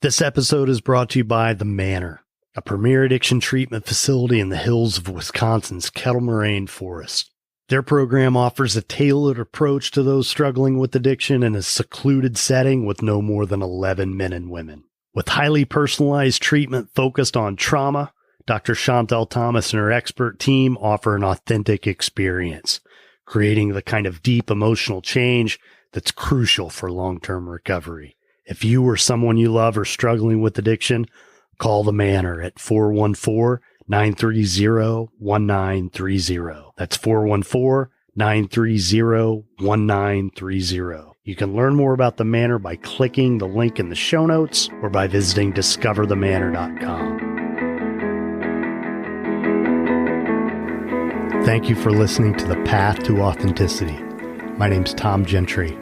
This episode is brought to you by the Manor, a premier addiction treatment facility in the hills of Wisconsin's Kettle Moraine Forest. Their program offers a tailored approach to those struggling with addiction in a secluded setting with no more than 11 men and women. With highly personalized treatment focused on trauma, Dr. Chantelle Thomas and her expert team offer an authentic experience, creating the kind of deep emotional change that's crucial for long-term recovery. If you or someone you love are struggling with addiction, call the Manor at 414-930-1930. That's 414-930-1930. You can learn more about the Manor by clicking the link in the show notes or by visiting discoverthemanor.com. Thank you for listening to The Path to Authenticity. My name's Tom Gentry.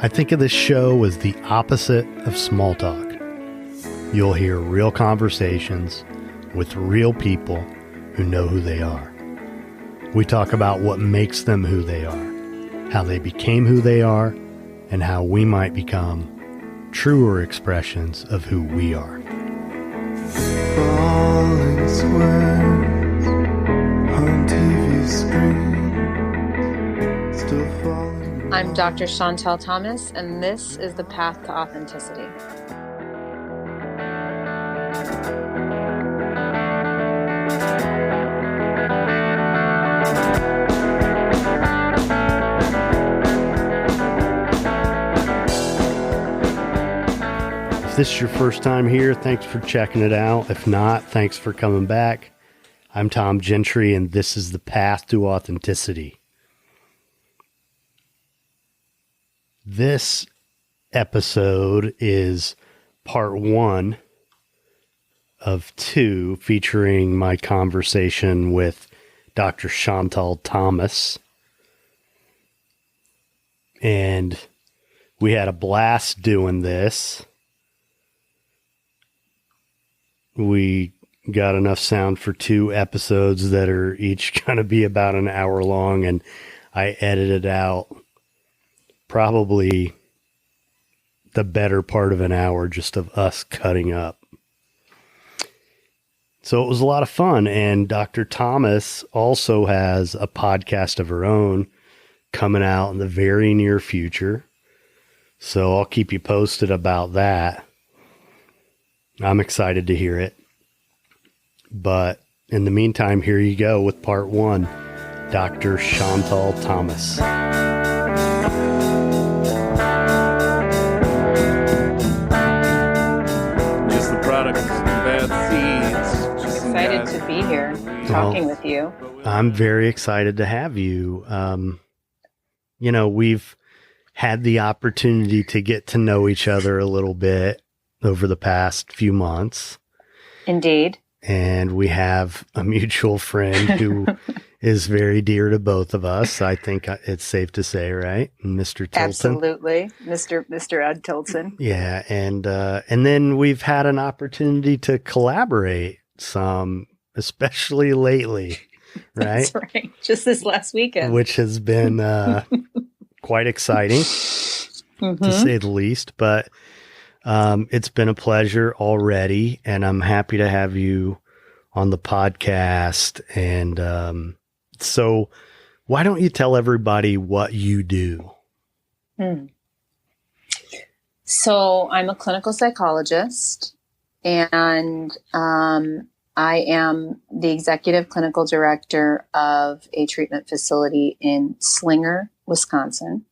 I think of this show as the opposite of small talk. You'll hear real conversations with real people who know who they are. We talk about what makes them who they are, how they became who they are, and how we might become truer expressions of who we are. Falling squares on TV screen, still falling. I'm Dr. Chantelle Thomas, and this is The Path to Authenticity. If this is your first time here, thanks for checking it out. If not, thanks for coming back. I'm Tom Gentry, and this is The Path to Authenticity. This episode is part 1 of 2 featuring my conversation with Dr. Chantelle Thomas. And we had a blast doing this. We got enough sound for 2 episodes that are each going to be about an hour long, and I edited out probably the better part of an hour just of us cutting up. So it was a lot of fun. And Dr. Thomas also has a podcast of her own coming out in the very near future. So I'll keep you posted about that. I'm excited to hear it. But in the meantime, here you go with part 1, Dr. Chantelle Thomas. Excited to be here talking with you. I'm very excited to have you. We've had the opportunity to get to know each other a little bit over the past few months. Indeed. And we have a mutual friend who is very dear to both of us. I think it's safe to say, right? Mr. Tilton. Absolutely. Mr. Ed Tilton. Yeah. And then we've had an opportunity to collaborate some, especially lately, right? That's right. Just this last weekend. Which has been quite exciting, to say the least. But it's been a pleasure already, and I'm happy to have you on the podcast. And so why don't you tell everybody what you do? So I'm a clinical psychologist, and I am the executive clinical director of a treatment facility in Slinger, Wisconsin.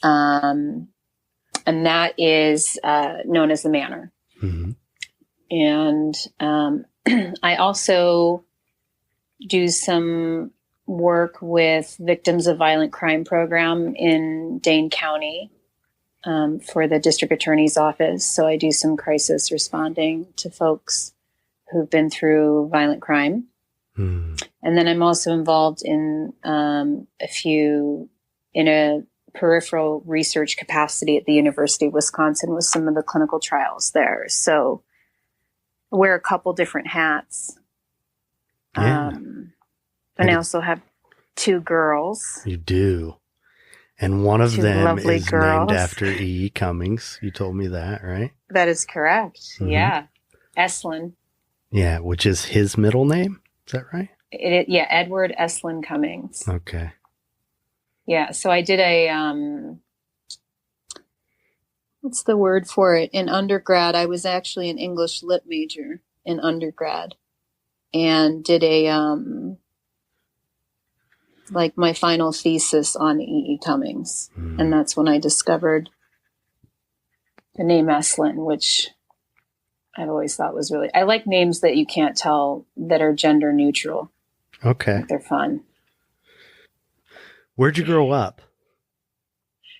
And that is known as the Manor. Mm-hmm. And I also do some work with Victims of Violent Crime program in Dane County for the district attorney's office. So I do some crisis responding to folks who've been through violent crime. Mm. And then I'm also involved in in a peripheral research capacity at the University of Wisconsin with some of the clinical trials there. So I wear a couple different hats. Yeah. And I also have 2 girls. You do. And one of Two them lovely is girls. named after E. Cummings. You told me that, right? That is correct. Mhm. Yeah. Estlin. Yeah, which is his middle name. Is that right? Yeah, Edward Estlin Cummings. Okay. Yeah, so I did what's the word for it? In undergrad, I was actually an English lit major in undergrad and did like my final thesis on E. Cummings. And that's when I discovered the name Estlin, which I've always thought was I like names that you can't tell that are gender neutral. Okay. They're fun. Where'd you grow up?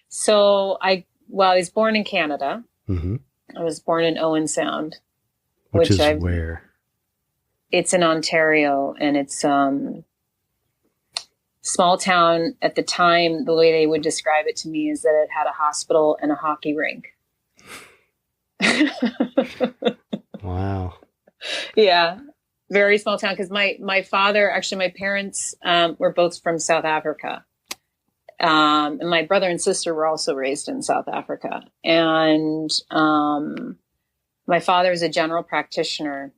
So I was born in Canada. Mm-hmm. I was born in Owen Sound. Which is where? It's in Ontario, and it's small town. At the time, the way they would describe it to me is that it had a hospital and a hockey rink. Wow. Yeah, very small town, because my father, actually my parents were both from South Africa. And my brother and sister were also raised in South Africa. And my father is a general practitioner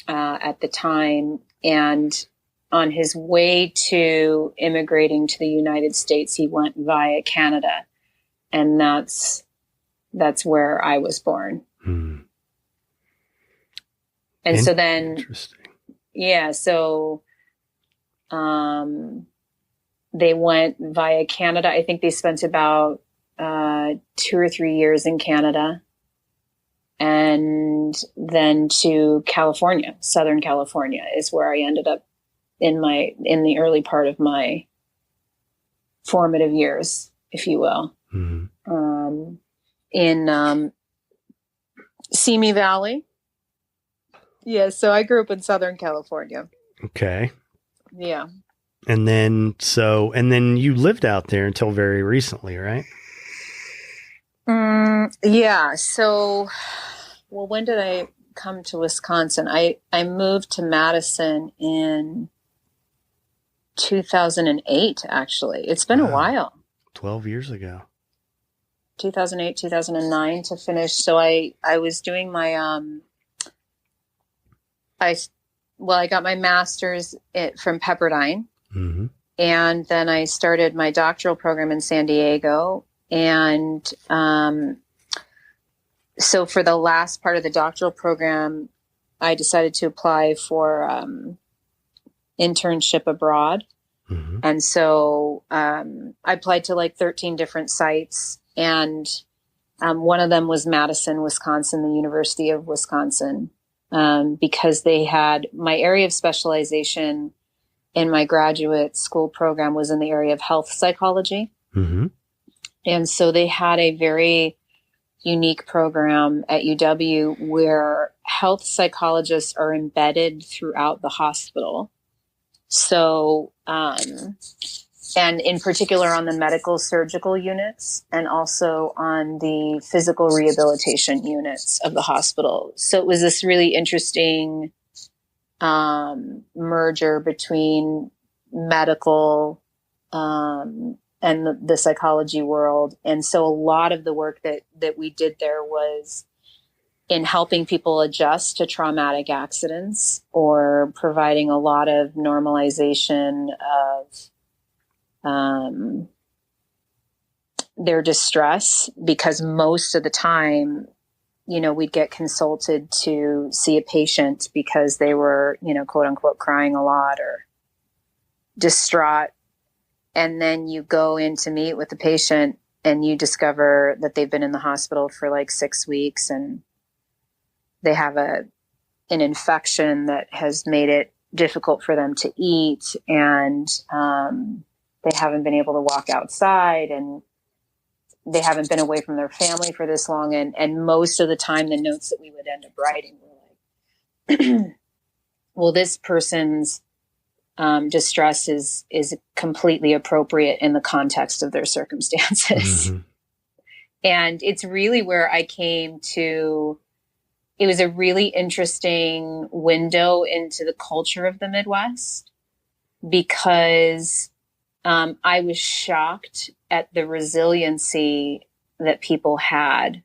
at the time. And on his way to immigrating to the United States, he went via Canada. And that's where I was born. And so then, interesting. Yeah, so they went via Canada. I think they spent about 2 or 3 years in Canada, and then to California. Southern California is where I ended up in the early part of my formative years, if you will. In Simi Valley. Yeah, so I grew up in Southern California. Okay. Yeah. And then you lived out there until very recently, right? Yeah. So, when did I come to Wisconsin? I moved to Madison in 2008, actually. It's been a while. 12 years ago. 2008, 2009 to finish. So I was doing my, I got my master's from Pepperdine. Mm-hmm. And then I started my doctoral program in San Diego. And so for the last part of the doctoral program, I decided to apply for internship abroad. Mm-hmm. And so I applied to like 13 different sites. And one of them was Madison, Wisconsin, the University of Wisconsin, because they had my area of specialization in my graduate school program was in the area of health psychology. Mm-hmm. And so they had a very unique program at UW where health psychologists are embedded throughout the hospital. So, and in particular on the medical surgical units and also on the physical rehabilitation units of the hospital. So it was this really interesting merger between medical and the psychology world. And so a lot of the work that we did there was in helping people adjust to traumatic accidents or providing a lot of normalization of their distress, because most of the time, we'd get consulted to see a patient because they were, quote unquote, crying a lot or distraught. And then you go in to meet with the patient and you discover that they've been in the hospital for like 6 weeks and they have an infection that has made it difficult for them to eat. And they haven't been able to walk outside and they haven't been away from their family for this long. And most of the time, the notes that we would end up writing were like, well, this person's distress is completely appropriate in the context of their circumstances. Mm-hmm. And it's really where I came to, it was a really interesting window into the culture of the Midwest, because I was shocked at the resiliency that people had.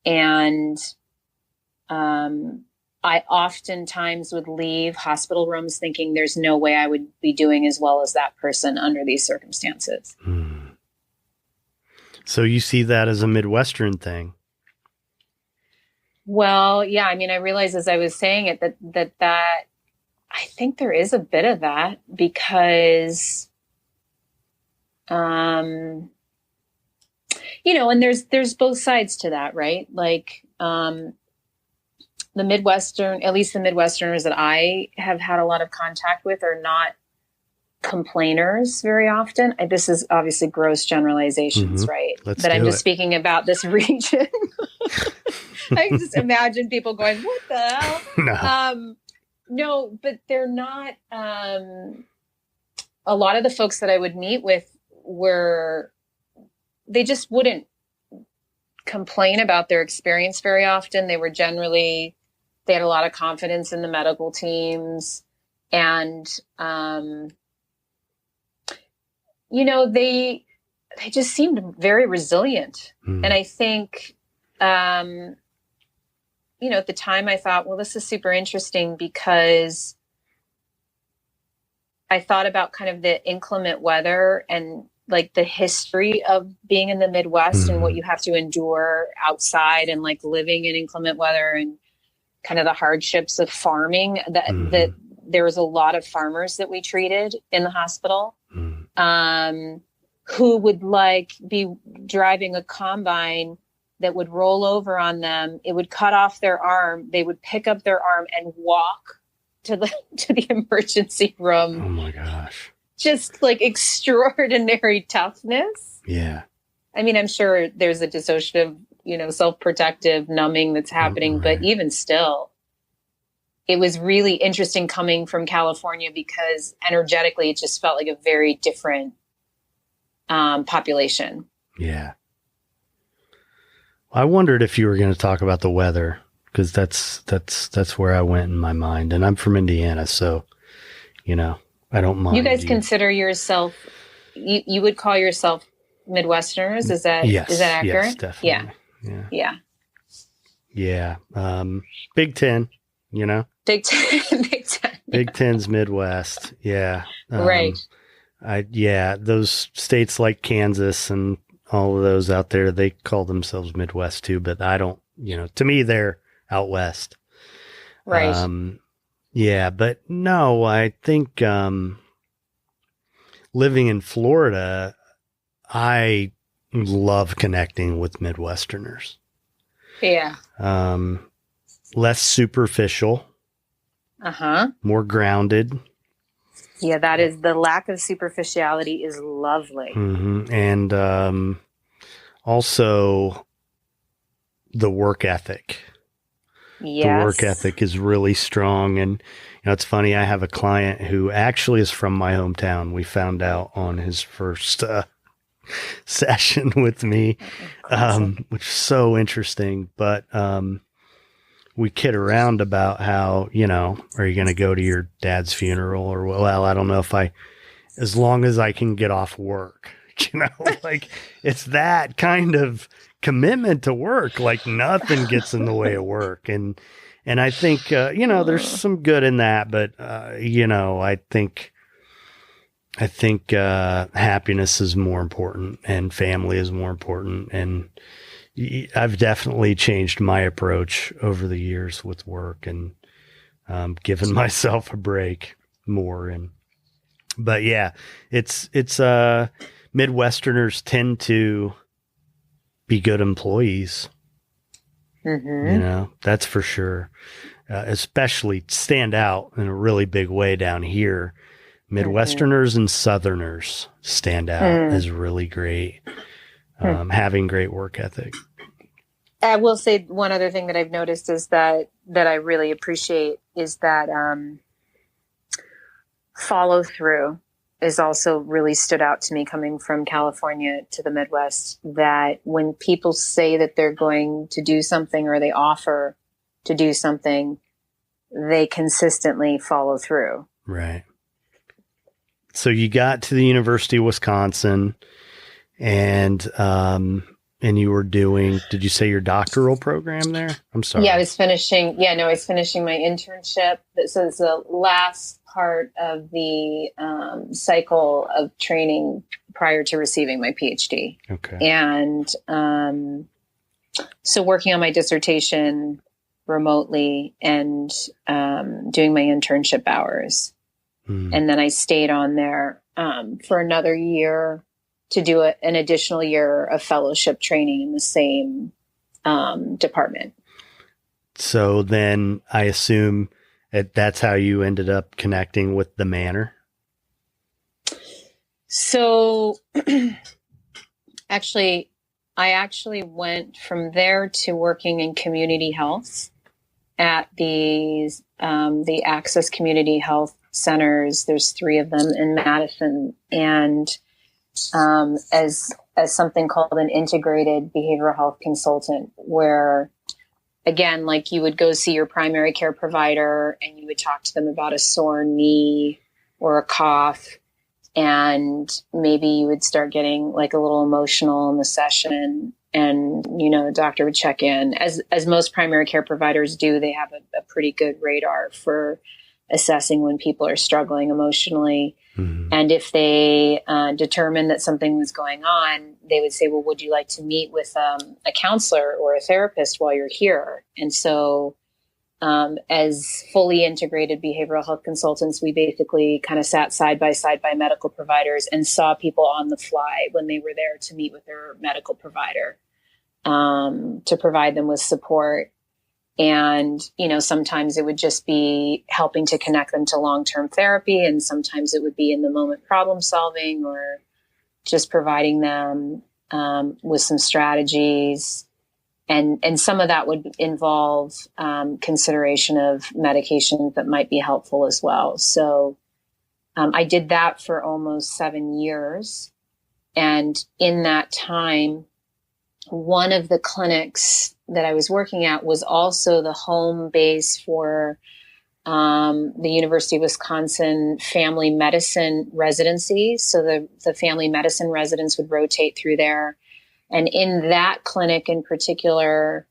And I oftentimes would leave hospital rooms thinking there's no way I would be doing as well as that person under these circumstances. So you see that as a Midwestern thing? Well, yeah. I mean, I realized as I was saying it that I think there is a bit of that because, and there's both sides to that, right? Like, the Midwestern, at least the Midwesterners that I have had a lot of contact with are not complainers very often. This is obviously gross generalizations, right? But I'm just speaking about this region. I can just imagine people going, what the hell? No. No, but they're not. A lot of the folks that I would meet with they just wouldn't complain about their experience very often. They were they had a lot of confidence in the medical teams, and, they just seemed very resilient. And I think, at the time I thought, well, this is super interesting because I thought about kind of the inclement weather and like the history of being in the Midwest and what you have to endure outside and like living in inclement weather and kind of the hardships of farming that there was a lot of farmers that we treated in the hospital, who would like be driving a combine that would roll over on them. It would cut off their arm. They would pick up their arm and walk to the emergency room. Oh my gosh. Just like extraordinary toughness. Yeah. I mean, I'm sure there's a dissociative, self-protective numbing that's happening, but even still, it was really interesting coming from California because energetically it just felt like a very different population. Yeah. I wondered if you were going to talk about the weather because that's where I went in my mind, and I'm from Indiana, so I don't mind. You guys consider yourself? You would call yourself Midwesterners? Is that is that accurate? Yes, definitely. Yeah. Big Ten, Big Ten. Big Ten's Midwest. Yeah. Right. Those states like Kansas and all of those out there, they call themselves Midwest too, but I don't, to me, they're out West. Right. Yeah, but no, I think, living in Florida, I love connecting with Midwesterners. Yeah. Less superficial. More grounded. Yeah, that is the lack of superficiality is lovely. And also the work ethic. Yes. The work ethic is really strong. And it's funny, I have a client who actually is from my hometown. We found out on his first session with me, which is so interesting. But we kid around about how, are you going to go to your dad's funeral? Or, well, I don't know as long as I can get off work, like it's that kind of commitment to work, like nothing gets in the way of work. And I think, there's some good in that, but, I think happiness is more important and family is more important. And I've definitely changed my approach over the years with work and given myself a break more. But yeah, it's Midwesterners tend to be good employees. That's for sure. Especially stand out in a really big way down here. Midwesterners and Southerners stand out as really great, having great work ethic. I will say one other thing that I've noticed is that I really appreciate is that follow through is also really stood out to me coming from California to the Midwest, that when people say that they're going to do something or they offer to do something, they consistently follow through. Right. So you got to the University of Wisconsin And you were doing, did you say your doctoral program there? I'm sorry. Yeah, I was finishing my internship. So it's the last part of the cycle of training prior to receiving my PhD. Okay. And so working on my dissertation remotely and doing my internship hours. And then I stayed on there for another year to do an additional year of fellowship training in the same department. So then I assume that's how you ended up connecting with the Manor. So I actually went from there to working in community health at the Access Community Health Centers. There's 3 of them in Madison, and as something called an integrated behavioral health consultant, where again, like you would go see your primary care provider and you would talk to them about a sore knee or a cough, and maybe you would start getting like a little emotional in the session, and the doctor would check in, as most primary care providers do. They have a pretty good radar for assessing when people are struggling emotionally. Mm-hmm. And if they determine that something was going on, they would say, well, would you like to meet with a counselor or a therapist while you're here? And so as fully integrated behavioral health consultants, we basically kind of sat side by side by medical providers and saw people on the fly when they were there to meet with their medical provider to provide them with support. And, sometimes it would just be helping to connect them to long-term therapy. And sometimes it would be in the moment problem solving, or just providing them with some strategies. And some of that would involve consideration of medications that might be helpful as well. So I did that for almost 7 years. And in that time, one of the clinics that I was working at was also the home base for the University of Wisconsin family medicine residency. So the family medicine residents would rotate through there. And in that clinic in particular,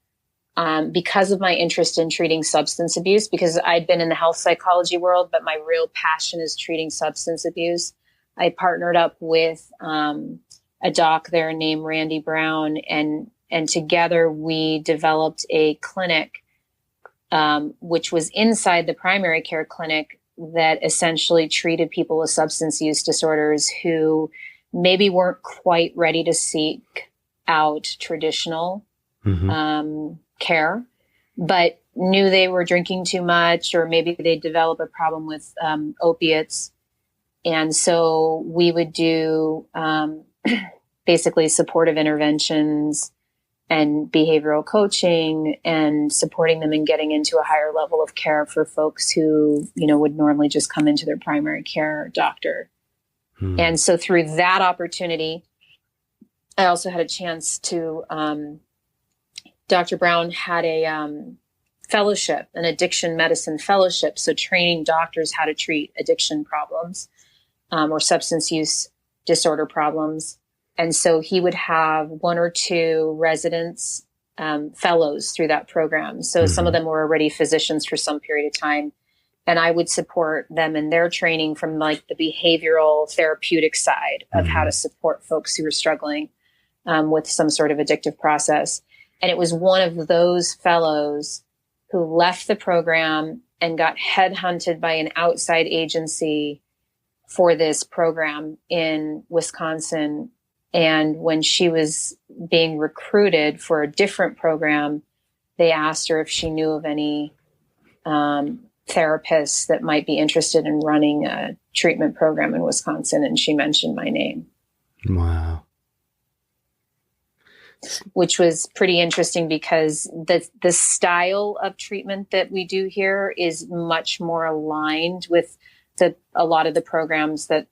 because of my interest in treating substance abuse, because I'd been in the health psychology world, but my real passion is treating substance abuse, I partnered up with a doc there named Randy Brown, and together we developed a clinic, which was inside the primary care clinic, that essentially treated people with substance use disorders who maybe weren't quite ready to seek out traditional care, but knew they were drinking too much, or maybe they developed a problem with opiates. And so we would do basically supportive interventions and behavioral coaching, and supporting them in getting into a higher level of care for folks who, would normally just come into their primary care doctor. And so through that opportunity, I also had a chance to, Dr. Brown had a fellowship, an addiction medicine fellowship. So training doctors how to treat addiction problems or substance use disorder problems. And so he would have 1 or 2 residents, fellows through that program. So some of them were already physicians for some period of time. And I would support them in their training from like the behavioral therapeutic side of how to support folks who were struggling with some sort of addictive process. And it was one of those fellows who left the program and got headhunted by an outside agency for this program in Wisconsin. And when she was being recruited for a different program, they asked her if she knew of any therapists that might be interested in running a treatment program in Wisconsin. And she mentioned my name. Wow. Which was pretty interesting, because the style of treatment that we do here is much more aligned with a lot of the programs that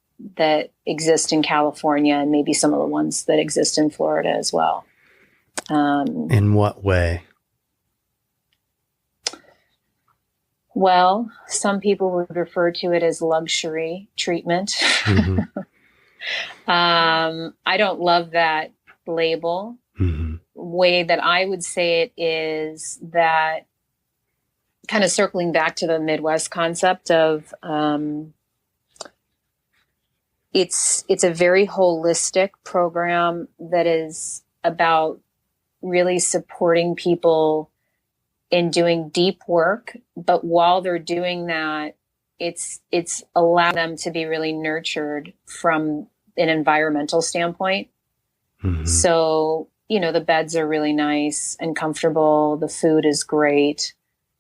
exist in California, and maybe some of the ones that exist in Florida as well. In what way? Well, some people would refer to it as luxury treatment. I don't love that label. Mm-hmm. Way that I would say it is that, kind of circling back to the Midwest concept of, it's a very holistic program that is about really supporting people in doing deep work. But while they're doing that, it's allowing them to be really nurtured from an environmental standpoint. Mm-hmm. So, the beds are really nice and comfortable. The food is great.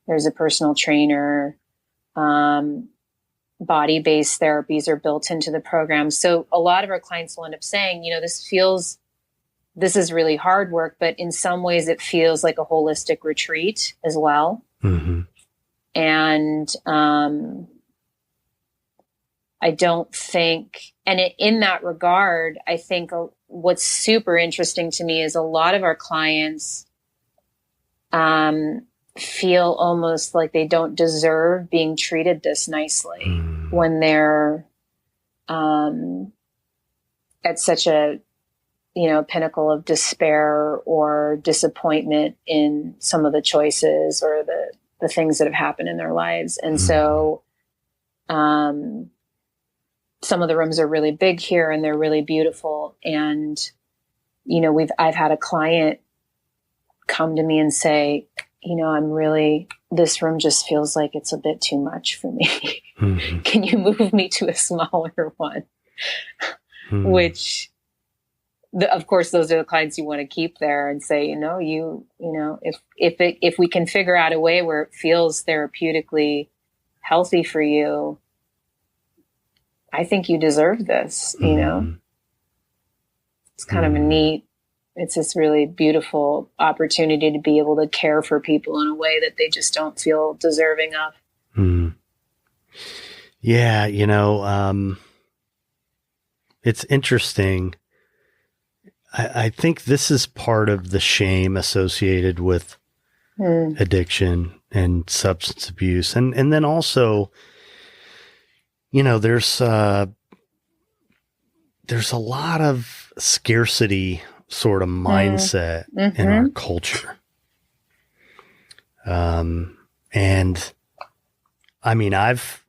There's a personal trainer. Body-based therapies are built into the program. So a lot of our clients will end up saying, this is really hard work, but in some ways it feels like a holistic retreat as well. Mm-hmm. And I don't think, and in that regard, I think what's super interesting to me is a lot of our clients feel almost like they don't deserve being treated this nicely when they're at such a pinnacle of despair or disappointment in some of the choices or the things that have happened in their lives. And so some of the rooms are really big here and they're really beautiful. And I've had a client come to me and say, this room just feels like it's a bit too much for me. Mm-hmm. Can you move me to a smaller one? Mm-hmm. Which, of course, those are the clients you want to keep there and say, if we can figure out a way where it feels therapeutically healthy for you, I think you deserve this, Mm-hmm. It's kind of a neat, it's this really beautiful opportunity to be able to care for people in a way that they just don't feel deserving of. Mm-hmm. Yeah, it's interesting. I think this is part of the shame associated with addiction and substance abuse. And then also, there's a lot of scarcity sort of mindset in our culture. And I mean, part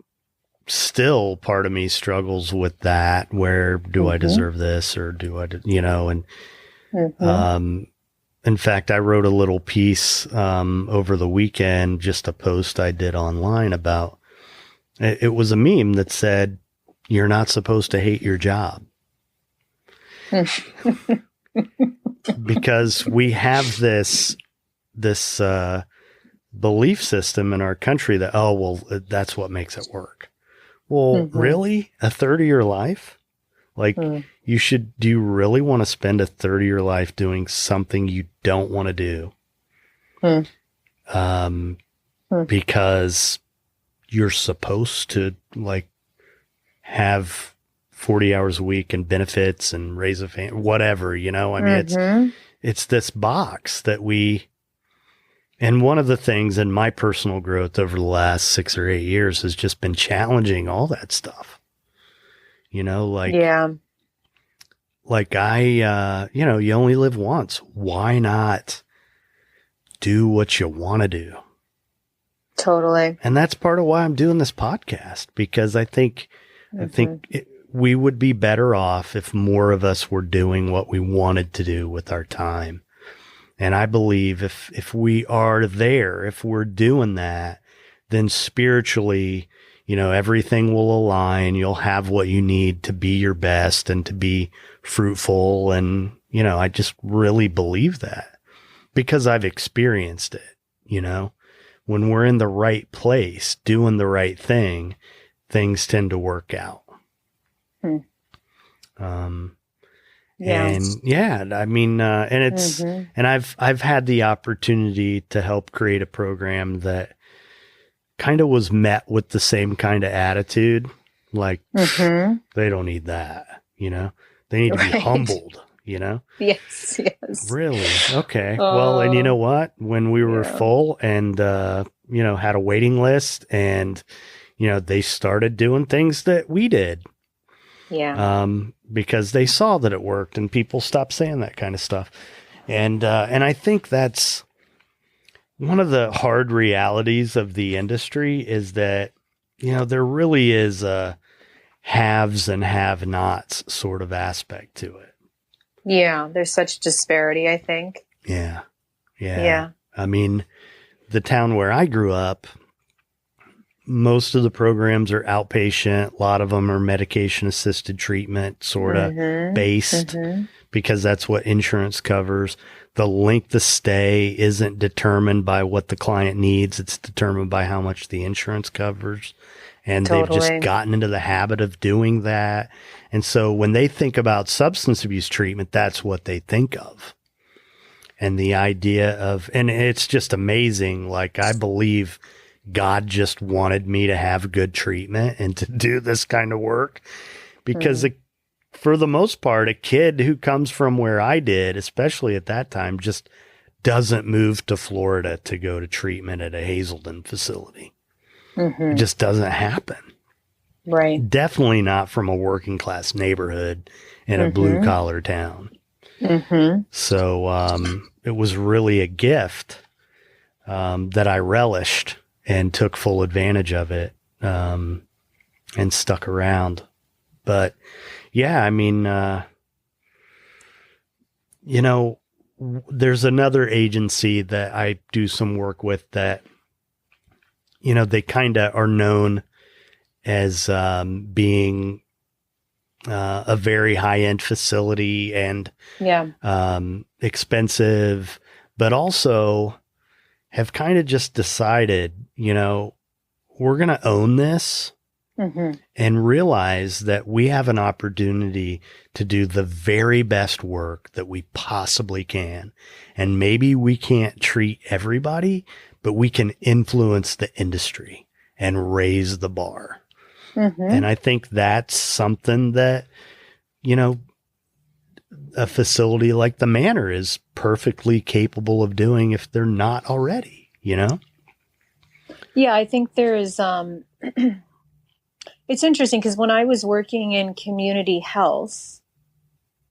of me struggles with that. Where do I deserve this or do I, and in fact, I wrote a little piece, over the weekend, just a post I did online about, it was a meme that said, you're not supposed to hate your job. Because we have this belief system in our country that, that's what makes it work. Well, really? A third of your life? Like do you really want to spend a third of your life doing something you don't want to do? Because you're supposed to have 40 hours a week and benefits and raise a family, whatever, I mean, it's this box that and one of the things in my personal growth over the last 6 or 8 years has just been challenging all that stuff, Yeah. You only live once. Why not do what you want to do? Totally. And that's part of why I'm doing this podcast, because I think we would be better off if more of us were doing what we wanted to do with our time. And I believe if we are there, if we're doing that, then spiritually, everything will align. You'll have what you need to be your best and to be fruitful. And, I just really believe that because I've experienced it, when we're in the right place, doing the right thing, things tend to work out. And I mean, and it's, and I've had the opportunity to help create a program that kind of was met with the same kind of attitude. Like they don't need that, they need to be humbled, Yes. Really? Okay. Well, and you know what, when we were full and, had a waiting list and, they started doing things that we did. Yeah. Because they saw that it worked and people stopped saying that kind of stuff. And I think that's one of the hard realities of the industry is that, there really is a haves and have-nots sort of aspect to it. Yeah. There's such disparity, I think. Yeah. Yeah. I mean, the town where I grew up, most of the programs are outpatient. A lot of them are medication-assisted treatment sort of based because that's what insurance covers. The length of stay isn't determined by what the client needs. It's determined by how much the insurance covers. And they've just gotten into the habit of doing that. And so when they think about substance abuse treatment, that's what they think of. And the idea of, and it's just amazing. Like, I believe God just wanted me to have good treatment and to do this kind of work because for the most part, a kid who comes from where I did, especially at that time, just doesn't move to Florida to go to treatment at a Hazelden facility. It just doesn't happen. Right. Definitely not from a working class neighborhood in a blue collar town. So it was really a gift that I relished and took full advantage of it and stuck around. But yeah, I mean, there's another agency that I do some work with that, they kind of are known as being a very high-end facility and expensive, but also have kind of just decided, we're going to own this and realize that we have an opportunity to do the very best work that we possibly can. And maybe we can't treat everybody, but we can influence the industry and raise the bar. And I think that's something that, a facility like the Manor is perfectly capable of doing if they're not already, Yeah, I think there's, it's interesting because when I was working in community health,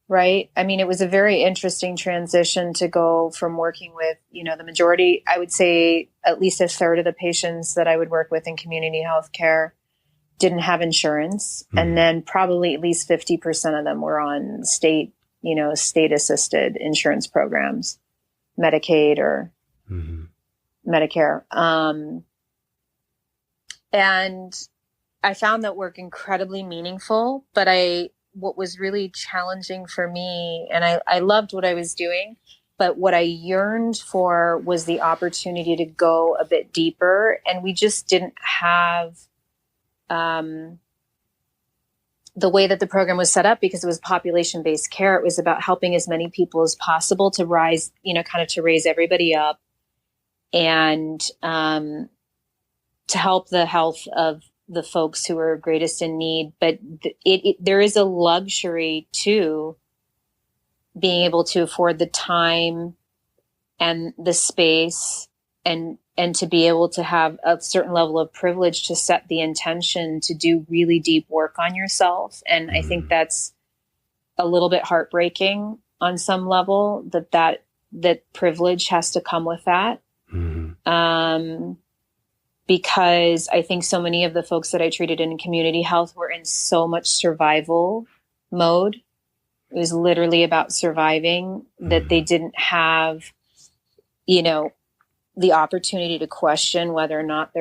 right? I mean, it was a very interesting transition to go from working with, the majority, I would say at least a third of the patients that I would work with in community health care didn't have insurance. And then probably at least 50% of them were on state assisted insurance programs, Medicaid or Medicare. And I found that work incredibly meaningful, but what was really challenging for me, and I loved what I was doing, but what I yearned for was the opportunity to go a bit deeper. And we just didn't have the way that the program was set up because it was population-based care. It was about helping as many people as possible to rise, kind of to raise everybody up and to help the health of the folks who are greatest in need. But there is a luxury to being able to afford the time and the space and to be able to have a certain level of privilege to set the intention to do really deep work on yourself. And I think that's a little bit heartbreaking on some level that privilege has to come with that. Because I think so many of the folks that I treated in community health were in so much survival mode. It was literally about surviving that they didn't have, the opportunity to question whether or not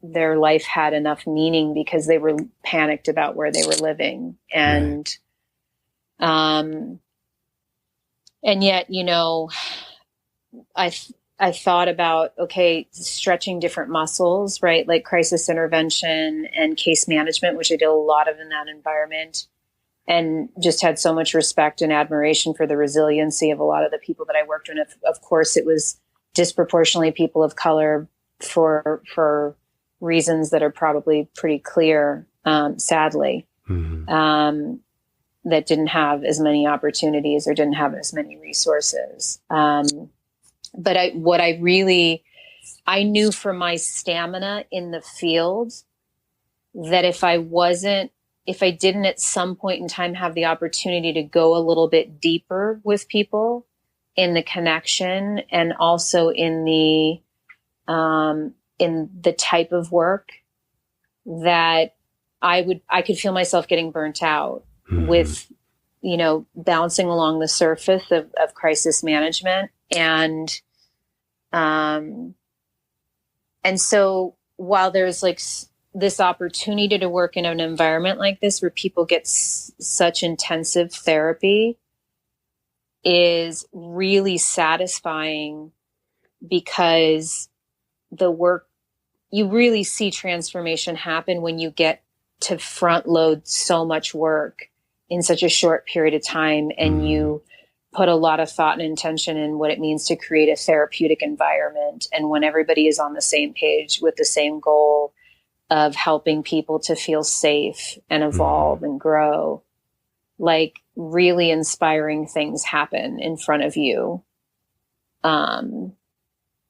their life had enough meaning because they were panicked about where they were living. And, and yet, I thought about, stretching different muscles, right? Like crisis intervention and case management, which I did a lot of in that environment, and just had so much respect and admiration for the resiliency of a lot of the people that I worked with. Of course, it was disproportionately people of color for reasons that are probably pretty clear, sadly, that didn't have as many opportunities or didn't have as many resources. But I knew from my stamina in the field that if I wasn't if I didn't at some point in time have the opportunity to go a little bit deeper with people in the connection and also in the type of work, that I could feel myself getting burnt out with, bouncing along the surface of crisis management. And so while there's like this opportunity to work in an environment like this where people get such intensive therapy, is really satisfying, because the work, you really see transformation happen when you get to front load so much work in such a short period of time, and you put a lot of thought and intention in what it means to create a therapeutic environment. And when everybody is on the same page with the same goal of helping people to feel safe and evolve and grow, like really inspiring things happen in front of you all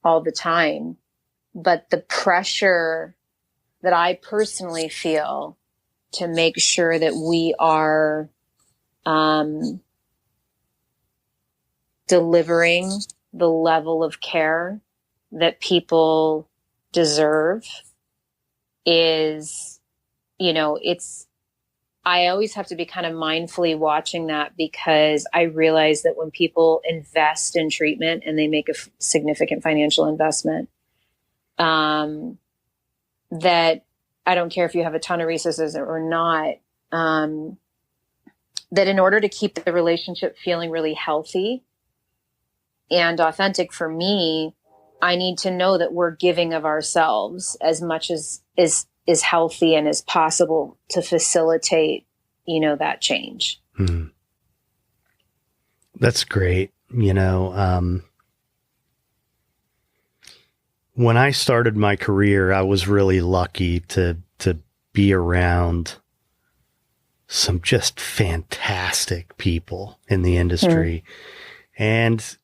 the time. But the pressure that I personally feel to make sure that we are delivering the level of care that people deserve is, I always have to be kind of mindfully watching that, because I realize that when people invest in treatment and they make a significant financial investment, that I don't care if you have a ton of resources or not, that in order to keep the relationship feeling really healthy and authentic for me, I need to know that we're giving of ourselves as much as is healthy and as possible to facilitate, that change. That's great. When I started my career, I was really lucky to be around some just fantastic people in the industry. And,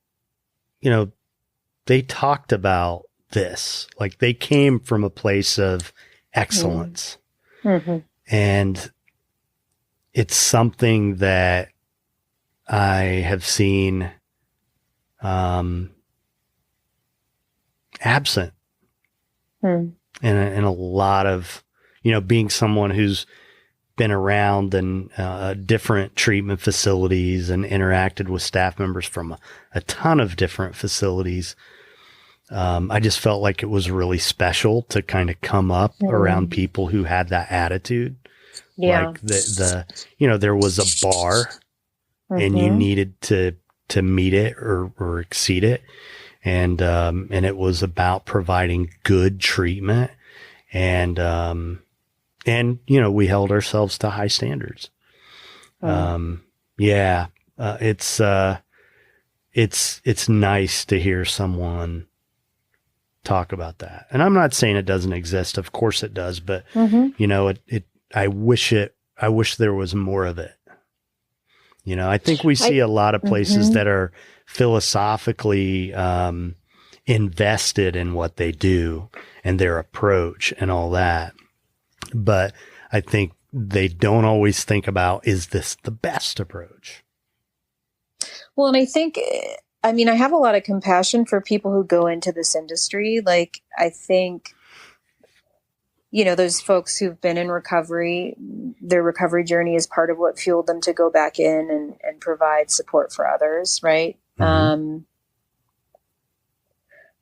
they talked about this, like they came from a place of excellence. And it's something that I have seen absent in a lot of, being someone who's been around and different treatment facilities and interacted with staff members from a ton of different facilities. I just felt like it was really special to kind of come up around people who had that attitude. Yeah. Like there was a bar and you needed to meet it or exceed it. And it was about providing good treatment, and we held ourselves to high standards. It's nice to hear someone talk about that. And I'm not saying it doesn't exist. Of course it does, but I wish there was more of it. I think we see a lot of places that are philosophically invested in what they do and their approach and all that. But I think they don't always think about, is this the best approach? Well, and I think, I have a lot of compassion for people who go into this industry. Like, I think, those folks who've been in recovery, their recovery journey is part of what fueled them to go back in and provide support for others. Right.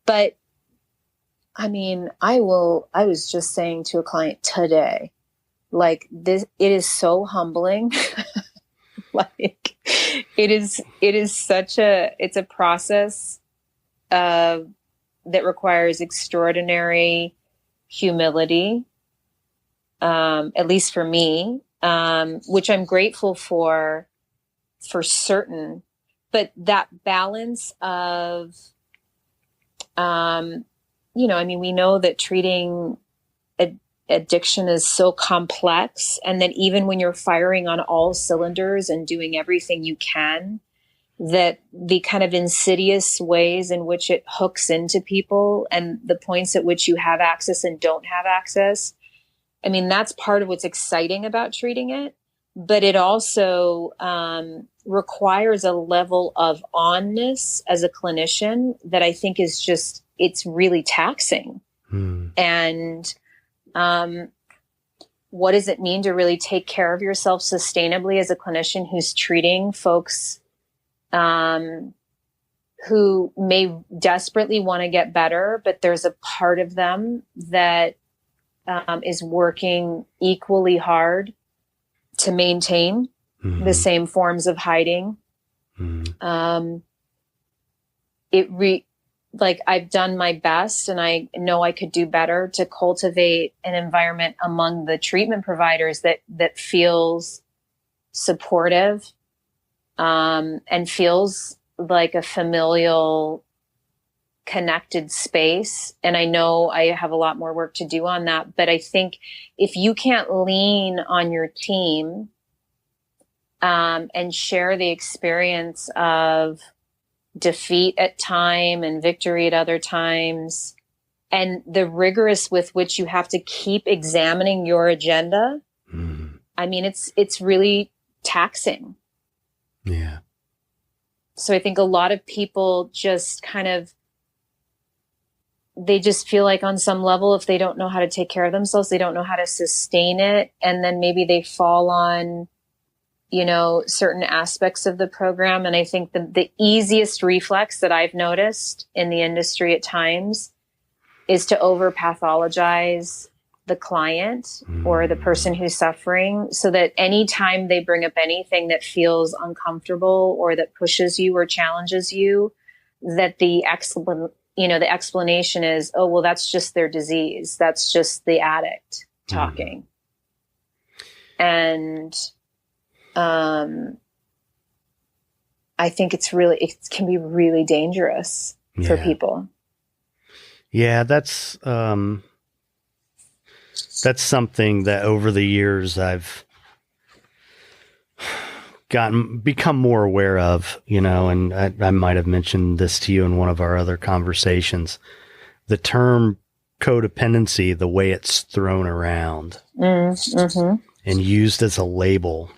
But I was just saying to a client today, like this, it is so humbling. Like it's a process that requires extraordinary humility, at least for me, which I'm grateful for certain, but that balance of, we know that treating addiction is so complex, and that even when you're firing on all cylinders and doing everything you can, that the kind of insidious ways in which it hooks into people and the points at which you have access and don't have access I mean, that's part of what's exciting about treating it, but it also requires a level of onness as a clinician that I think is just, it's really taxing. And what does it mean to really take care of yourself sustainably as a clinician who's treating folks who may desperately want to get better, but there's a part of them that is working equally hard to maintain the same forms of hiding. Like I've done my best, and I know I could do better to cultivate an environment among the treatment providers that feels supportive, and feels like a familial, connected space. And I know I have a lot more work to do on that, but I think if you can't lean on your team, and share the experience of defeat at time and victory at other times, and the rigorous with which you have to keep examining your agenda, I mean, it's really taxing. Yeah. So I think a lot of people just kind of, they just feel like on some level, if they don't know how to take care of themselves, they don't know how to sustain it. And then maybe they fall on, you know, certain aspects of the program. And I think the easiest reflex that I've noticed in the industry at times is to over pathologize the client or the person who's suffering, so that anytime they bring up anything that feels uncomfortable or that pushes you or challenges you, that the explanation is, oh, well, that's just their disease. That's just the addict talking. And I think it can be really dangerous for people. Yeah, that's something that over the years I've become more aware of, you know, and I might have mentioned this to you in one of our other conversations. The term codependency, the way it's thrown around and used as a label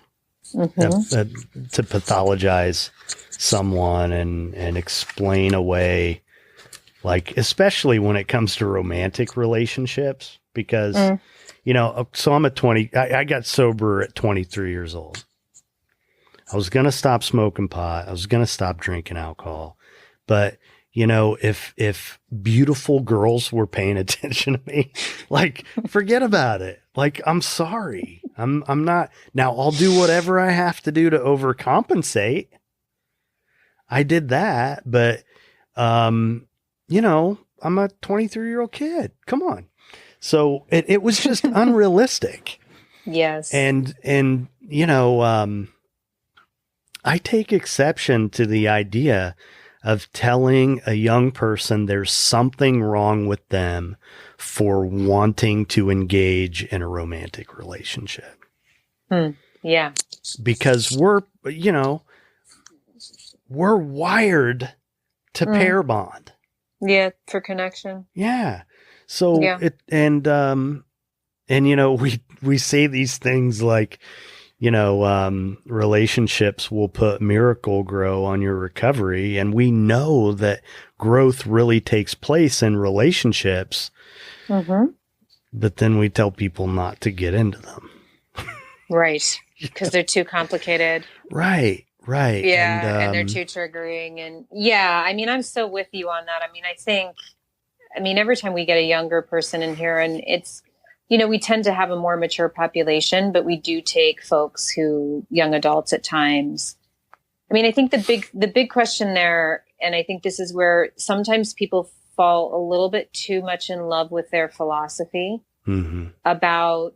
to pathologize someone and explain away, like, especially when it comes to romantic relationships, because, you know, so I got sober at 23 years old. I was going to stop smoking pot. I was going to stop drinking alcohol. But, you know, if beautiful girls were paying attention to me, like, forget about it. Like, I'm sorry. I'm not. Now, I'll do whatever I have to do to overcompensate. I did that. But, you know, I'm a 23-year-old kid. Come on. So it was just unrealistic. Yes. And, you know, I take exception to the idea of telling a young person there's something wrong with them for wanting to engage in a romantic relationship. Yeah. Because we're wired to pair bond. Yeah. For connection. Yeah. So and you know, we say these things like, you know, relationships will put Miracle Grow on your recovery. And we know that growth really takes place in relationships. But then we tell people not to get into them. Right. Because they're too complicated. Right. Yeah. And they're too triggering. And yeah, I mean, I'm so with you on that. I mean, every time we get a younger person in here, and it's, you know, we tend to have a more mature population, but we do take folks young adults at times. I mean, I think the big question there, and I think this is where sometimes people fall a little bit too much in love with their philosophy about,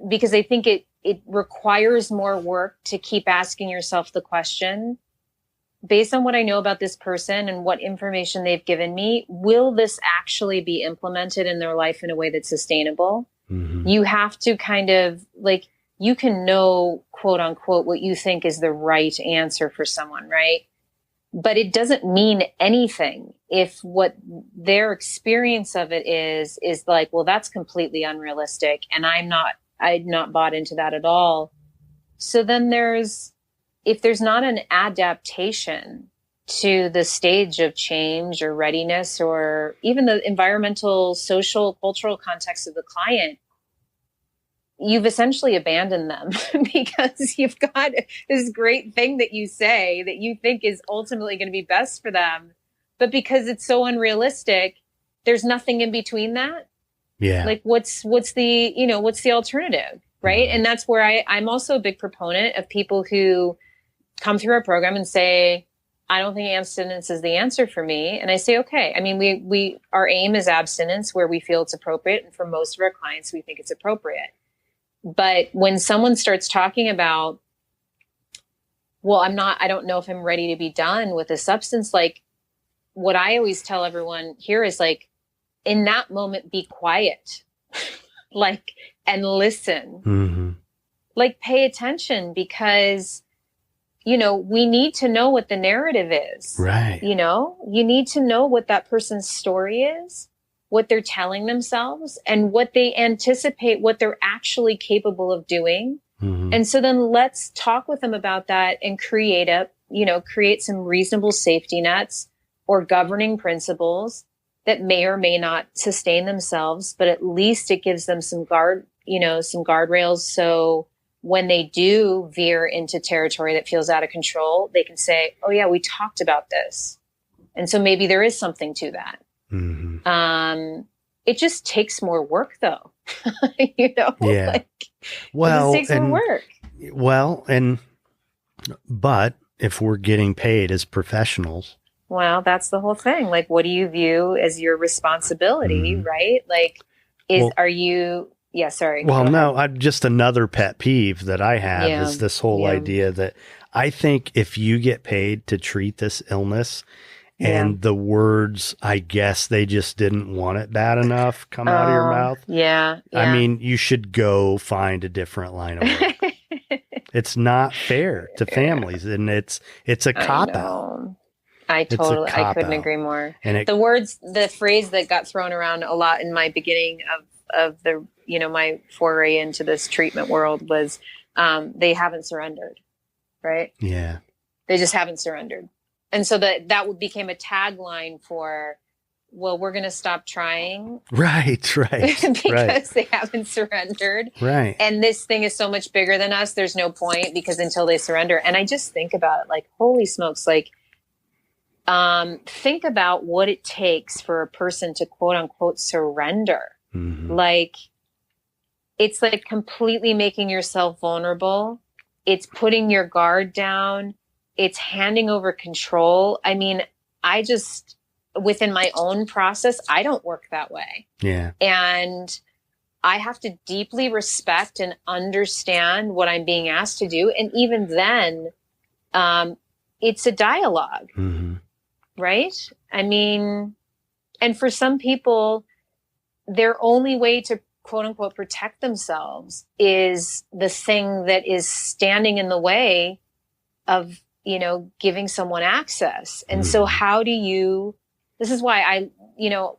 because I think it requires more work to keep asking yourself the question, based on what I know about this person and what information they've given me, will this actually be implemented in their life in a way that's sustainable? You have to kind of, like, you can know, quote unquote, what you think is the right answer for someone, right? But it doesn't mean anything if what their experience of it is like, well, that's completely unrealistic. And I'm not bought into that at all. So then if there's not an adaptation to the stage of change or readiness, or even the environmental, social, cultural context of the client, you've essentially abandoned them because you've got this great thing that you say that you think is ultimately going to be best for them. But because it's so unrealistic, there's nothing in between that. Yeah. Like what's the alternative? Right. And that's where I'm also a big proponent of people who come through our program and say, I don't think abstinence is the answer for me. And I say, okay. I mean, our aim is abstinence where we feel it's appropriate. And for most of our clients, we think it's appropriate. But when someone starts talking about, well, I don't know if I'm ready to be done with a substance, like what I always tell everyone here is like, in that moment, be quiet, like, and listen, Mm-hmm. like pay attention, because we need to know what the narrative is. Right. You need to know what that person's story is, what they're telling themselves, and what they anticipate, what they're actually capable of doing. Mm-hmm. And so then let's talk with them about that and create some reasonable safety nets or governing principles that may or may not sustain themselves, but at least it gives them some guardrails. So when they do veer into territory that feels out of control, they can say, oh yeah, we talked about this. And so maybe there is something to that. Mm-hmm. It just takes more work though. Yeah. It just takes more work. Well, but if we're getting paid as professionals. Well, that's the whole thing. Like, what do you view as your responsibility, Mm-hmm. right? Like, yeah, sorry. Well, no, just another pet peeve that I have is this whole Yeah. idea that I think if you get paid to treat this illness and the words, I guess they just didn't want it bad enough, come out of your mouth. Yeah. I mean, you should go find a different line of work. It's not fair to families, and it's a cop-out. I couldn't agree more. And the phrase that got thrown around a lot in my beginning of the, my foray into this treatment world was, they haven't surrendered, right? Yeah. They just haven't surrendered. And so that became a tagline for, well, we're going to stop trying. Right. because they haven't surrendered. Right. And this thing is so much bigger than us. There's no point, because until they surrender. And I just think about it like, holy smokes, like, think about what it takes for a person to quote unquote surrender. Mm-hmm. Like, it's like completely making yourself vulnerable. It's putting your guard down. It's handing over control. I mean, within my own process, I don't work that way. Yeah. And I have to deeply respect and understand what I'm being asked to do. And even then, it's a dialogue. Mm-hmm. Right? I mean, and for some people, their only way to quote unquote protect themselves is the thing that is standing in the way of, giving someone access. And so this is why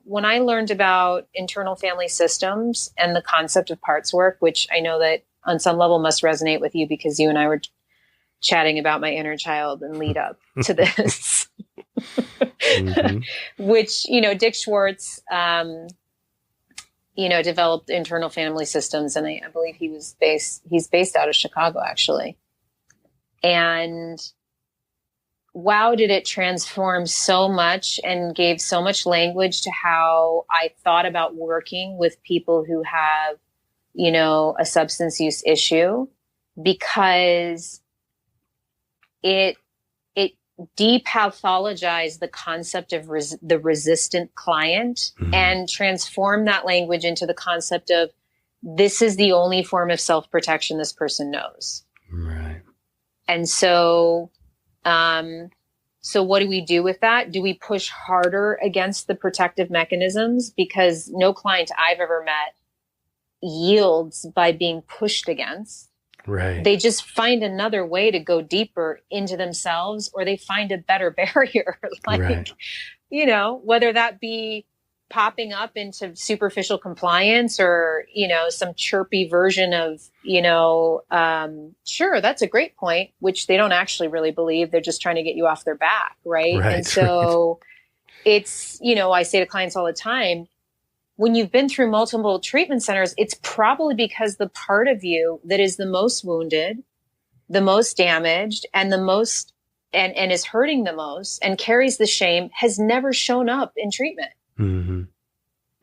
when I learned about internal family systems and the concept of parts work, which I know that on some level must resonate with you because you and I were chatting about my inner child and lead up to this. Mm-hmm. Which, Dick Schwartz, developed internal family systems. And I believe he's based out of Chicago, actually. And wow, did it transform so much and gave so much language to how I thought about working with people who have, a substance use issue, because it depathologized the concept of the resistant client, mm-hmm. and transformed that language into the concept of, this is the only form of self-protection this person knows. Right. And so what do we do with that? Do we push harder against the protective mechanisms? Because no client I've ever met yields by being pushed against. Right. They just find another way to go deeper into themselves, or they find a better barrier. Like, Right. Whether that be popping up into superficial compliance or, some chirpy version of, sure, that's a great point, which they don't actually really believe. They're just trying to get you off their back. Right. Right. And so it's, I say to clients all the time, when you've been through multiple treatment centers, it's probably because the part of you that is the most wounded, the most damaged, and the most, and is hurting the most and carries the shame has never shown up in treatment. Mm-hmm.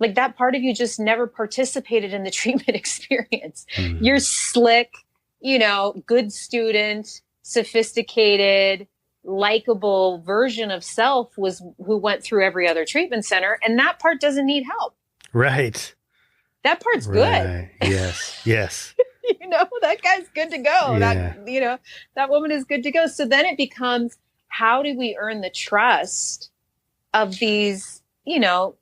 Like that part of you just never participated in the treatment experience. Mm-hmm. You're slick, good student, sophisticated, likable version of self was who went through every other treatment center. And that part doesn't need help. Right. That part's Right. good. Yes. Yes. That guy's good to go. Yeah. That woman is good to go. So then it becomes, how do we earn the trust of these,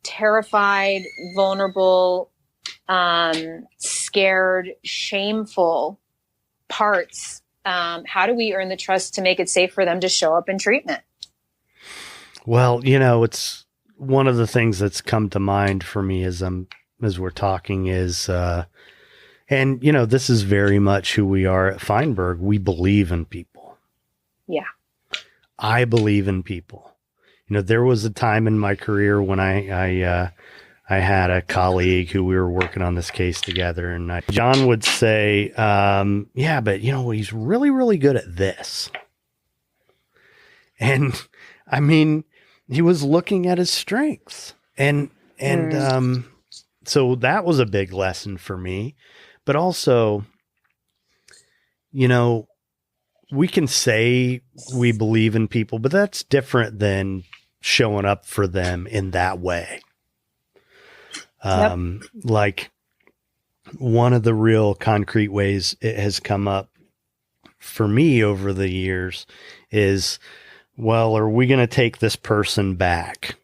terrified, vulnerable, scared, shameful parts? How do we earn the trust to make it safe for them to show up in treatment? Well, it's one of the things that's come to mind for me as we're talking is, and this is very much who we are at Feinberg. We believe in people. Yeah. I believe in people. There was a time in my career when I had a colleague who we were working on this case together, and John would say, yeah, but he's really, really good at this. And I mean, he was looking at his strengths, and so that was a big lesson for me. But also, we can say we believe in people, but that's different than showing up for them in that way. Yep. Like one of the real concrete ways it has come up for me over the years is, well, are we going to take this person back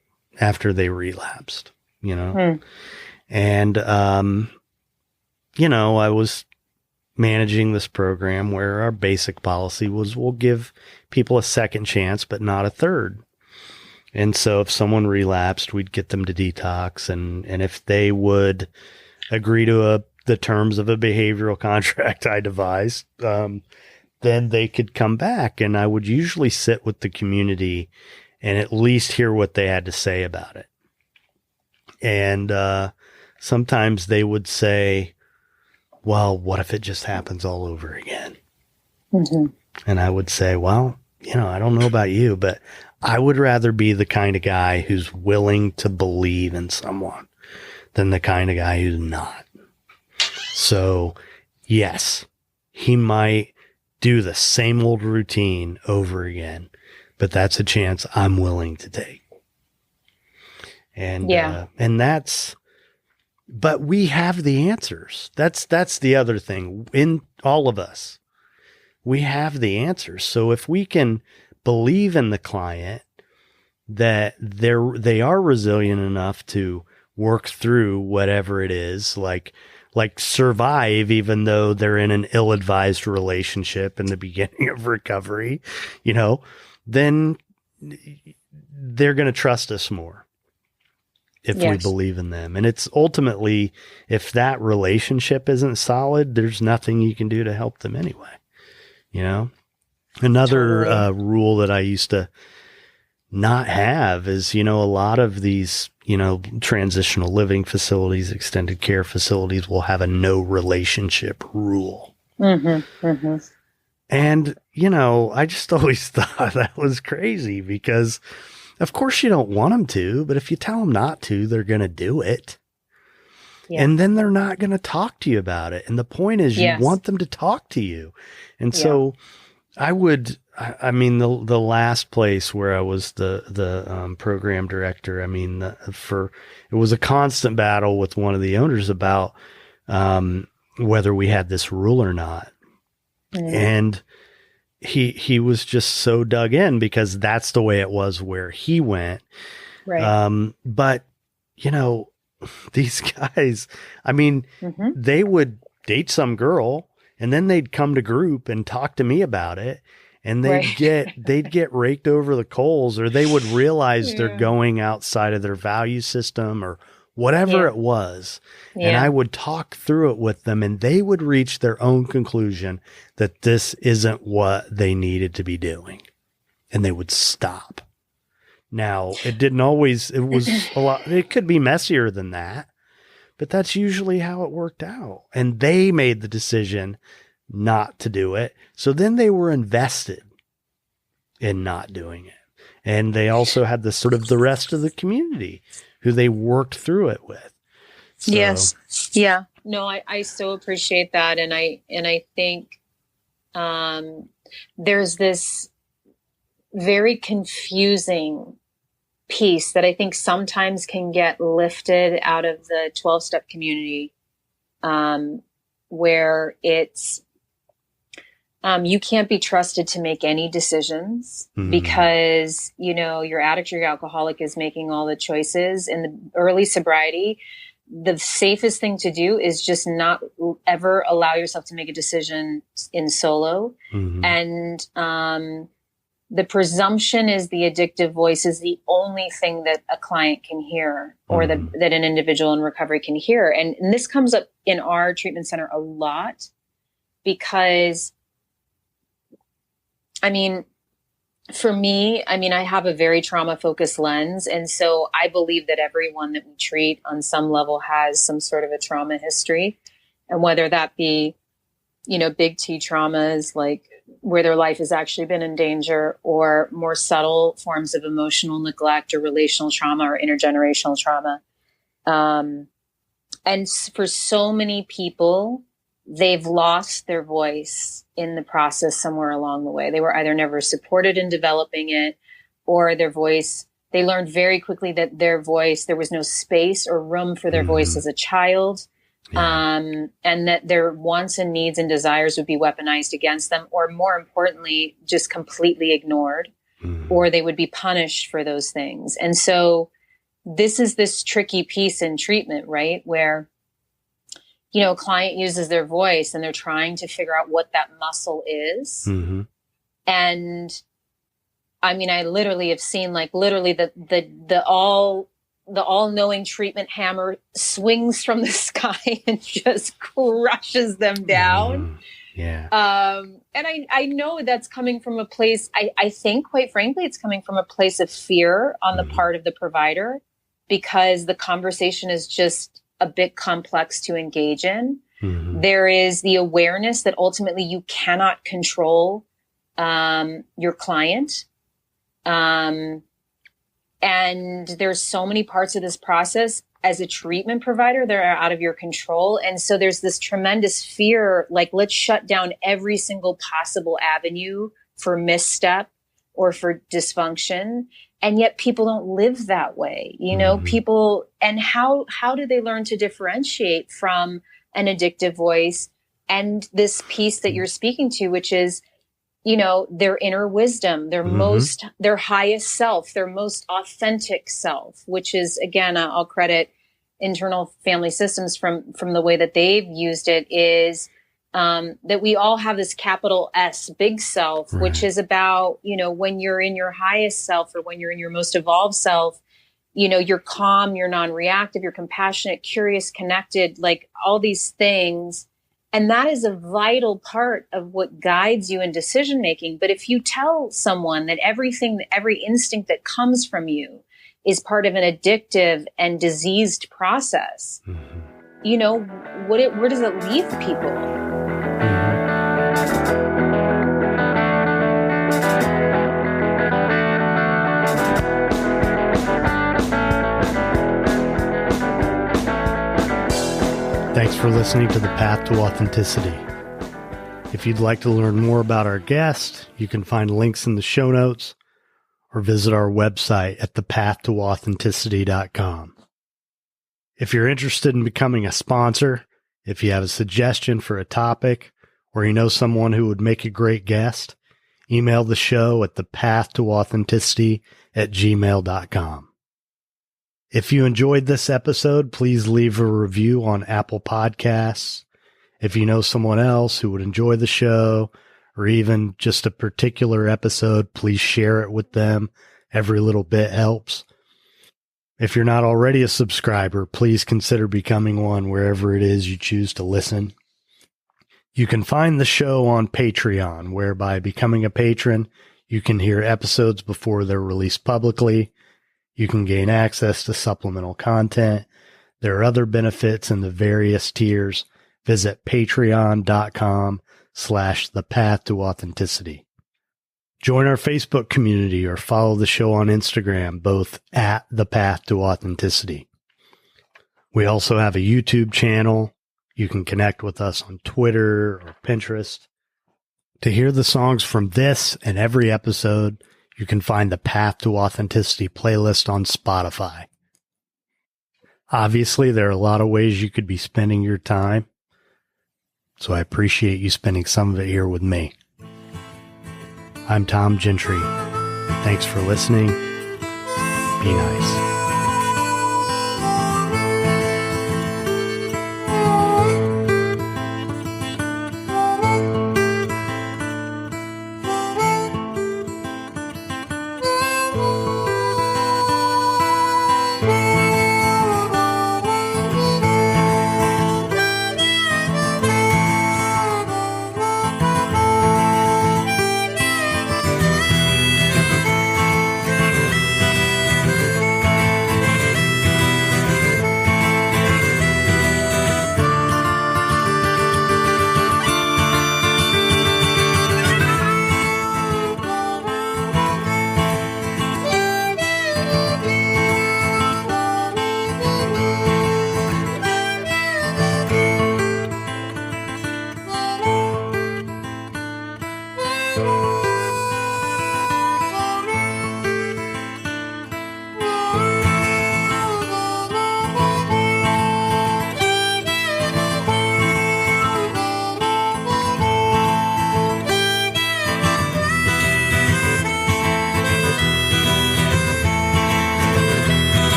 after they relapsed, And, I was managing this program where our basic policy was we'll give people a second chance, but not a third. And so if someone relapsed, we'd get them to detox. And if they would agree to the terms of a behavioral contract I devised, then they could come back. And I would usually sit with the community and at least hear what they had to say about it. And sometimes they would say, well, what if it just happens all over again? Mm-hmm. And I would say, well, I don't know about you, but I would rather be the kind of guy who's willing to believe in someone than the kind of guy who's not. So, yes, he might do the same old routine over again, but that's a chance I'm willing to take. And, but we have the answers. That's the other thing in all of us. We have the answers. So if we can believe in the client that they are resilient enough to work through whatever it is, like survive, even though they're in an ill-advised relationship in the beginning of recovery, then they're going to trust us more if we believe in them. And it's ultimately, if that relationship isn't solid, there's nothing you can do to help them anyway. Another rule that I used to not have is, a lot of these, transitional living facilities, extended care facilities will have a no relationship rule. Mm-hmm, mm-hmm. And, I just always thought that was crazy because of course you don't want them to, but if you tell them not to, they're going to do it. Yeah. And then they're not going to talk to you about it. And the point is you want them to talk to you. And so I mean, the last place where I was the program director, I mean, it was a constant battle with one of the owners about whether we had this rule or not. Mm. And he was just so dug in because that's the way it was where he went. Right. But these guys, I mean, they would date some girl And then they'd come to group and talk to me about it. And Right. they'd get raked over the coals, or they would realize they're Yeah. going outside of their value system or whatever Yeah. it was. Yeah. And I would talk through it with them, and they would reach their own conclusion that this isn't what they needed to be doing. And they would stop. Now, it didn't always, it was a lot, it could be messier than that, but that's usually how it worked out. And they made the decision not to do it. So then they were invested in not doing it. And they also had the sort of the rest of the community who they worked through it with. So, Yes. Yeah. No, I so appreciate that. And I think, there's this very confusing piece that I think sometimes can get lifted out of the 12-step community, where it's, you can't be trusted to make any decisions because, your addict or your alcoholic is making all the choices. In the early sobriety, the safest thing to do is just not ever allow yourself to make a decision in solo. And the presumption is the addictive voice is the only thing that a client can hear, or that an individual in recovery can hear. And this comes up in our treatment center a lot because, for me, I have a very trauma-focused lens. And so I believe that everyone that we treat on some level has some sort of a trauma history. And whether that be, big T traumas, like where their life has actually been in danger, or more subtle forms of emotional neglect or relational trauma or intergenerational trauma. And for so many people, they've lost their voice in the process somewhere along the way. They were either never supported in developing it, or their voice, they learned very quickly that their voice, there was no space or room for their voice as a child. And that their wants and needs and desires would be weaponized against them, or more importantly, just completely ignored, or they would be punished for those things. And so this is this tricky piece in treatment, right? Where, a client uses their voice and they're trying to figure out what that muscle is. And I literally have seen the all-knowing treatment hammer swings from the sky and just crushes them down. Yeah. And I know that's coming from a place, I think, quite frankly, it's coming from a place of fear on the part of the provider, because the conversation is just a bit complex to engage in. There is the awareness that ultimately you cannot control your client. And there's so many parts of this process as a treatment provider that are out of your control. And so there's this tremendous fear, like, let's shut down every single possible avenue for misstep or for dysfunction. And yet people don't live that way, people, and how do they learn to differentiate from an addictive voice and this piece that you're speaking to, which is, their inner wisdom, their highest self, their most authentic self, which is, again, I'll credit internal family systems from the way that they've used it, is that we all have this capital S, big self, which is about, when you're in your highest self, or when you're in your most evolved self, you're calm, you're non-reactive, you're compassionate, curious, connected, like all these things. And that is a vital part of what guides you in decision making. But if you tell someone that every instinct that comes from you is part of an addictive and diseased process, where does it leave people? Thanks for listening to The Path to Authenticity. If you'd like to learn more about our guest, you can find links in the show notes or visit our website at thepathtooauthenticity.com. If you're interested in becoming a sponsor, if you have a suggestion for a topic, or you know someone who would make a great guest, email the show at thepathtooauthenticity@gmail.com. If you enjoyed this episode, please leave a review on Apple Podcasts If you know someone else who would enjoy the show or even just a particular episode, please share it with them. Every little bit helps. If you're not already a subscriber, please consider becoming one wherever it is you choose to listen. You can find the show on Patreon, where by becoming a patron, you can hear episodes before they're released publicly. You can gain access to supplemental content. There are other benefits in the various tiers. Visit patreon.com/thepath-to-authenticity. Join our Facebook community or follow the show on Instagram, both at The Path to Authenticity. We also have a YouTube channel. You can connect with us on Twitter or Pinterest. To hear the songs from this and every episode, you can find the Path to Authenticity playlist on Spotify. Obviously, there are a lot of ways you could be spending your time, so I appreciate you spending some of it here with me. I'm Tom Gentry. Thanks for listening. Be nice.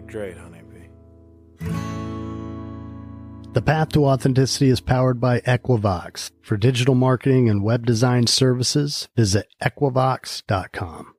Great, honeybee. The Path to Authenticity is powered by Equivox. For digital marketing and web design services, visit equivox.com.